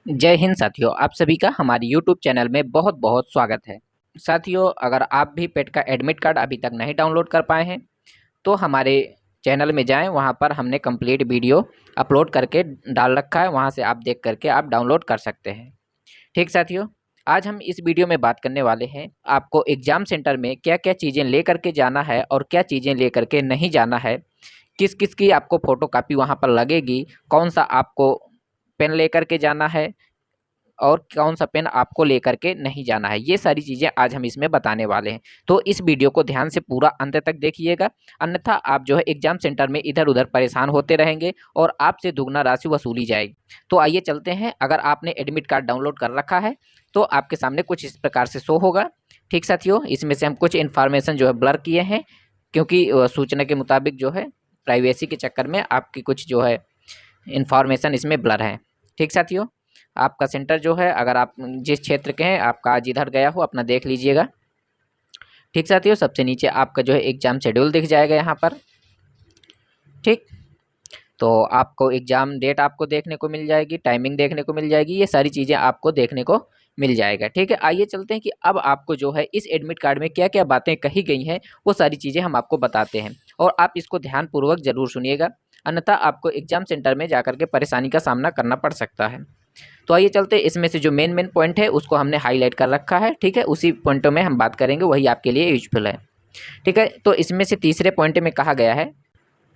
जय हिंद साथियों, आप सभी का हमारे YouTube चैनल में बहुत बहुत स्वागत है। साथियों, अगर आप भी पेट का एडमिट कार्ड अभी तक नहीं डाउनलोड कर पाए हैं तो हमारे चैनल में जाएं, वहां पर हमने कंप्लीट वीडियो अपलोड करके डाल रखा है, वहां से आप देख करके आप डाउनलोड कर सकते हैं। ठीक साथियों, आज हम इस वीडियो में बात करने वाले हैं आपको एग्जाम सेंटर में क्या क्या चीज़ें ले करके जाना है और क्या चीज़ें ले करके नहीं जाना है, किस किस की आपको फ़ोटो कापी वहाँ पर लगेगी, कौन सा आपको पेन लेकर के जाना है और कौन सा पेन आपको लेकर के नहीं जाना है। ये सारी चीज़ें आज हम इसमें बताने वाले हैं, तो इस वीडियो को ध्यान से पूरा अंत तक देखिएगा, अन्यथा आप जो है एग्जाम सेंटर में इधर उधर परेशान होते रहेंगे और आपसे दुगना राशि वसूली जाएगी। तो आइए चलते हैं। अगर आपने एडमिट कार्ड डाउनलोड कर रखा है तो आपके सामने कुछ इस प्रकार से शो होगा। ठीक साथियों, इसमें से हम कुछ इन्फॉर्मेशन जो है ब्लर किए हैं, क्योंकि सूचना के मुताबिक जो है प्राइवेसी के चक्कर में आपकी कुछ जो है इन्फॉर्मेशन इसमें ब्लर है। ठीक साथियों, आपका सेंटर जो है, अगर आप जिस क्षेत्र के हैं, आपका जिधर गया हो अपना देख लीजिएगा। ठीक साथियों, सबसे नीचे आपका जो है एग्ज़ाम शेड्यूल दिख जाएगा यहाँ पर। ठीक, तो आपको एग्ज़ाम डेट आपको देखने को मिल जाएगी, टाइमिंग देखने को मिल जाएगी, ये सारी चीज़ें आपको देखने को मिल जाएगा। ठीक है, आइए चलते हैं कि अब आपको जो है इस एडमिट कार्ड में क्या क्या बातें कही गई हैं, वो सारी चीज़ें हम आपको बताते हैं और आप इसको ध्यानपूर्वक ज़रूर सुनिएगा, अन्यथा आपको एग्जाम सेंटर में जाकर के परेशानी का सामना करना पड़ सकता है। तो आइए चलते, इसमें से जो मेन मेन पॉइंट है उसको हमने हाईलाइट कर रखा है। ठीक है, उसी पॉइंटों में हम बात करेंगे, वही आपके लिए यूजफुल है। ठीक है, तो इसमें से तीसरे पॉइंट में कहा गया है,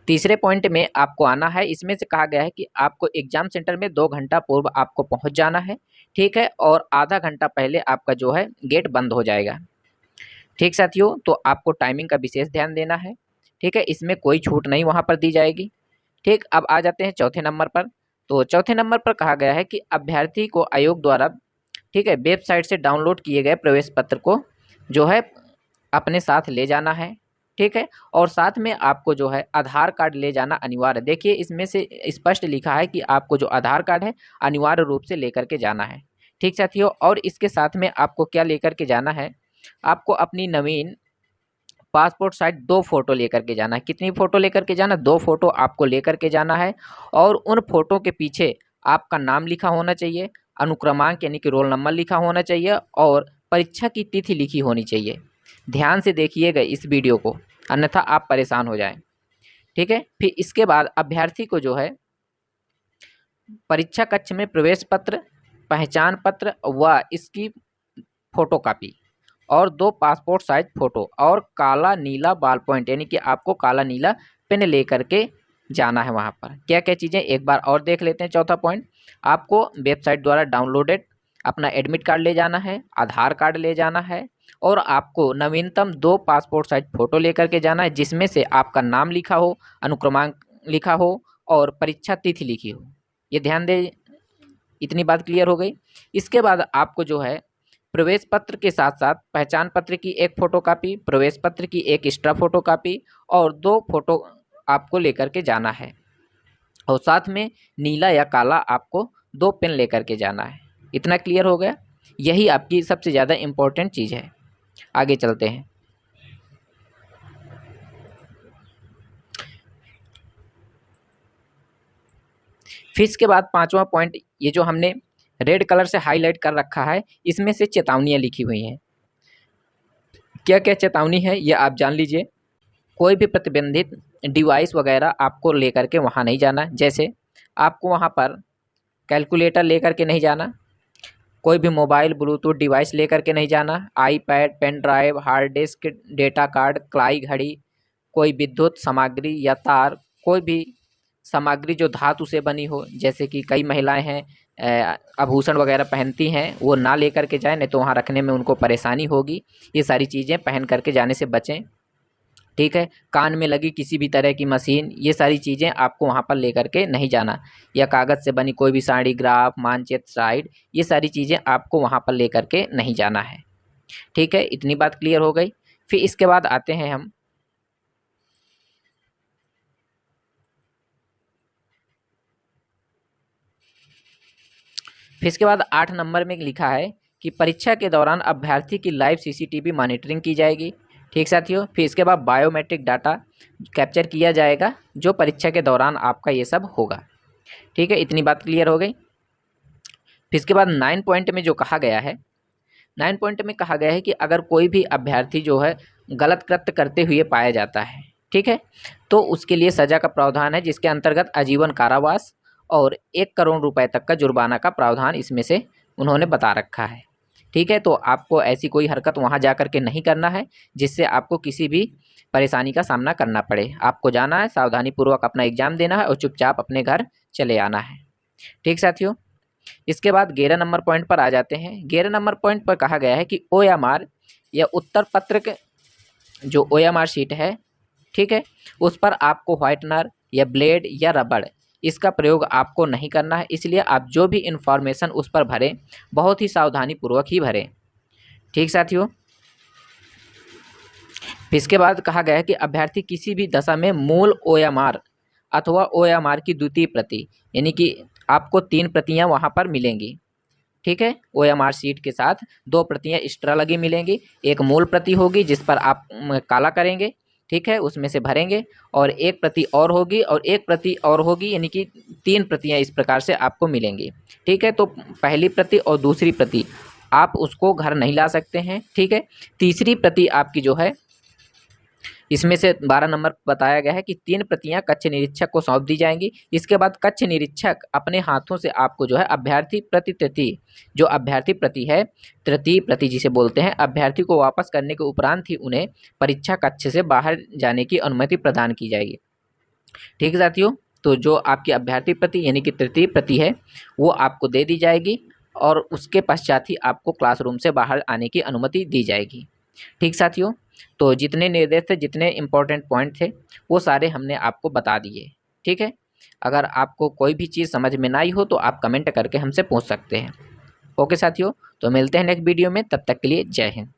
तीसरे पॉइंट में आपको आना है। इसमें से कहा गया है कि आपको एग्जाम सेंटर में 2 घंटा पूर्व आपको पहुंच जाना है। ठीक है, और आधा घंटा पहले आपका जो है गेट बंद हो जाएगा। ठीक साथियों, तो आपको टाइमिंग का विशेष ध्यान देना है। ठीक है, इसमें कोई छूट नहीं वहाँ पर दी जाएगी। ठीक, अब आ जाते हैं चौथे नंबर पर। तो चौथे नंबर पर कहा गया है कि अभ्यर्थी को आयोग द्वारा, ठीक है, वेबसाइट से डाउनलोड किए गए प्रवेश पत्र को जो है अपने साथ ले जाना है। ठीक है, और साथ में आपको जो है आधार कार्ड ले जाना अनिवार्य है। देखिए, इसमें से स्पष्ट लिखा है कि आपको जो आधार कार्ड है अनिवार्य रूप से लेकर के जाना है। ठीक साथियों, और इसके साथ में आपको क्या लेकर के जाना है, आपको अपनी नवीन पासपोर्ट साइज 2 फोटो लेकर के जाना है। कितनी फ़ोटो लेकर के जाना? 2 फोटो आपको लेकर के जाना है, और उन फोटो के पीछे आपका नाम लिखा होना चाहिए, अनुक्रमांक यानी कि रोल नंबर लिखा होना चाहिए और परीक्षा की तिथि लिखी होनी चाहिए। ध्यान से देखिएगा इस वीडियो को, अन्यथा आप परेशान हो जाएँ। ठीक है, फिर इसके बाद अभ्यर्थी को जो है परीक्षा कक्ष में प्रवेश पत्र, पहचान पत्र व इसकी फ़ोटोकॉपी और 2 पासपोर्ट साइज फ़ोटो और काला नीला बॉल पॉइंट, यानी कि आपको काला नीला पेन लेकर के जाना है वहाँ पर। क्या-क्या चीज़ें एक बार और देख लेते हैं। चौथा पॉइंट, आपको वेबसाइट द्वारा डाउनलोडेड अपना एडमिट कार्ड ले जाना है, आधार कार्ड ले जाना है और आपको नवीनतम 2 पासपोर्ट साइज फ़ोटो लेकर के जाना है, जिसमें से आपका नाम लिखा हो, अनुक्रमांक लिखा हो और परीक्षा तिथि लिखी हो। ये ध्यान दें, इतनी बात क्लियर हो गई। इसके बाद आपको जो है प्रवेश पत्र के साथ-साथ पहचान पत्र की 1 फ़ोटोकॉपी, प्रवेश पत्र की 1 एक्स्ट्रा फ़ोटोकॉपी और 2 फ़ोटो आपको लेकर के जाना है, और साथ में नीला या काला आपको 2 पेन लेकर के जाना है। इतना क्लियर हो गया? यही आपकी सबसे ज़्यादा इम्पोर्टेंट चीज़ है। आगे चलते हैं। फिर इसके बाद 5वां पॉइंट, ये जो हमने रेड कलर से हाइलाइट कर रखा है, इसमें से चेतावनियाँ लिखी हुई हैं। क्या-क्या चेतावनी है ये आप जान लीजिए। कोई भी प्रतिबंधित डिवाइस वगैरह आपको लेकर के वहाँ नहीं जाना। जैसे आपको वहाँ पर कैलकुलेटर लेकर के नहीं जाना, कोई भी मोबाइल ब्लूटूथ डिवाइस लेकर के नहीं जाना, iPad, pen drive, hard disk, data card, कलाई घड़ी, कोई विद्युत सामग्री या तार, कोई भी सामग्री जो धातु से बनी हो, जैसे कि कई महिलाएं हैं आभूषण वगैरह पहनती हैं, वो ना लेकर के जाएं, नहीं तो वहाँ रखने में उनको परेशानी होगी। ये सारी चीज़ें पहन करके जाने से बचें। ठीक है, कान में लगी किसी भी तरह की मशीन, ये सारी चीज़ें आपको वहाँ पर लेकर के नहीं जाना, या कागज़ से बनी कोई भी साड़ी, ग्राफ, मानचित्र, स्लाइड, ये सारी चीज़ें आपको वहाँ पर लेकर के नहीं जाना है। ठीक है, इतनी बात क्लियर हो गई। फिर इसके बाद आते हैं हम, फिर इसके बाद 8 नंबर में लिखा है कि परीक्षा के दौरान अभ्यर्थी की लाइव सीसीटीवी मॉनिटरिंग की जाएगी। ठीक साथियों, फिर इसके बाद बायोमेट्रिक डाटा कैप्चर किया जाएगा, जो परीक्षा के दौरान आपका ये सब होगा। ठीक है, इतनी बात क्लियर हो गई। फिर इसके बाद 9 पॉइंट में जो कहा गया है, 9 पॉइंट में कहा गया है कि अगर कोई भी अभ्यर्थी जो है गलत कृत्य करते हुए पाया जाता है, ठीक है, तो उसके लिए सजा का प्रावधान है, जिसके अंतर्गत आजीवन कारावास और 1 करोड़ रुपए तक का जुर्माना का प्रावधान इसमें से उन्होंने बता रखा है। ठीक है, तो आपको ऐसी कोई हरकत वहाँ जा कर के नहीं करना है जिससे आपको किसी भी परेशानी का सामना करना पड़े। आपको जाना है, सावधानीपूर्वक अपना एग्ज़ाम देना है और चुपचाप अपने घर चले आना है। ठीक साथियों, इसके बाद 11 नंबर पॉइंट पर आ जाते हैं। 11 नंबर पॉइंट पर कहा गया है कि OMR या उत्तर पत्र के जो OMR शीट है, ठीक है, उस पर आपको व्हाइटनर या ब्लेड या रबड़ इसका प्रयोग आपको नहीं करना है। इसलिए आप जो भी इंफॉर्मेशन उस पर भरें, बहुत ही सावधानीपूर्वक ही भरें। ठीक साथियों, इसके बाद कहा गया है कि अभ्यर्थी किसी भी दशा में मूल OMR अथवा OMR की द्वितीय प्रति, यानी कि आपको 3 प्रतियां वहां पर मिलेंगी। ठीक है, OMR शीट के साथ 2 प्रतियां एक्स्ट्रा लगी मिलेंगी। एक मूल प्रति होगी जिस पर आप काला करेंगे, ठीक है, उसमें से भरेंगे, और एक प्रति और होगी और एक प्रति और होगी, यानी कि 3 प्रतियां इस प्रकार से आपको मिलेंगी। ठीक है, तो पहली प्रति और दूसरी प्रति आप उसको घर नहीं ला सकते हैं। ठीक है, तीसरी प्रति आपकी जो है, इसमें से 12 नंबर बताया गया है कि 3 प्रतियां कक्ष निरीक्षक को सौंप दी जाएंगी। इसके बाद कक्ष निरीक्षक अपने हाथों से आपको जो है अभ्यर्थी प्रति तृतीय, जो अभ्यर्थी प्रति है, तृतीय प्रति जिसे बोलते हैं, अभ्यर्थी को वापस करने के उपरांत ही उन्हें परीक्षा कक्ष से बाहर जाने की अनुमति प्रदान की जाएगी। ठीक है साथियों, तो जो आपकी अभ्यर्थी प्रति यानी कि तृतीय प्रति है वो आपको दे दी जाएगी और उसके पश्चात ही आपको क्लासरूम से बाहर आने की अनुमति दी जाएगी। ठीक साथियों, तो जितने निर्देश थे, जितने इम्पोर्टेंट पॉइंट थे, वो सारे हमने आपको बता दिए। ठीक है, अगर आपको कोई भी चीज़ समझ में ना आई हो तो आप कमेंट करके हमसे पूछ सकते हैं। ओके साथियों, तो मिलते हैं नेक्स्ट वीडियो में, तब तक के लिए जय हिंद।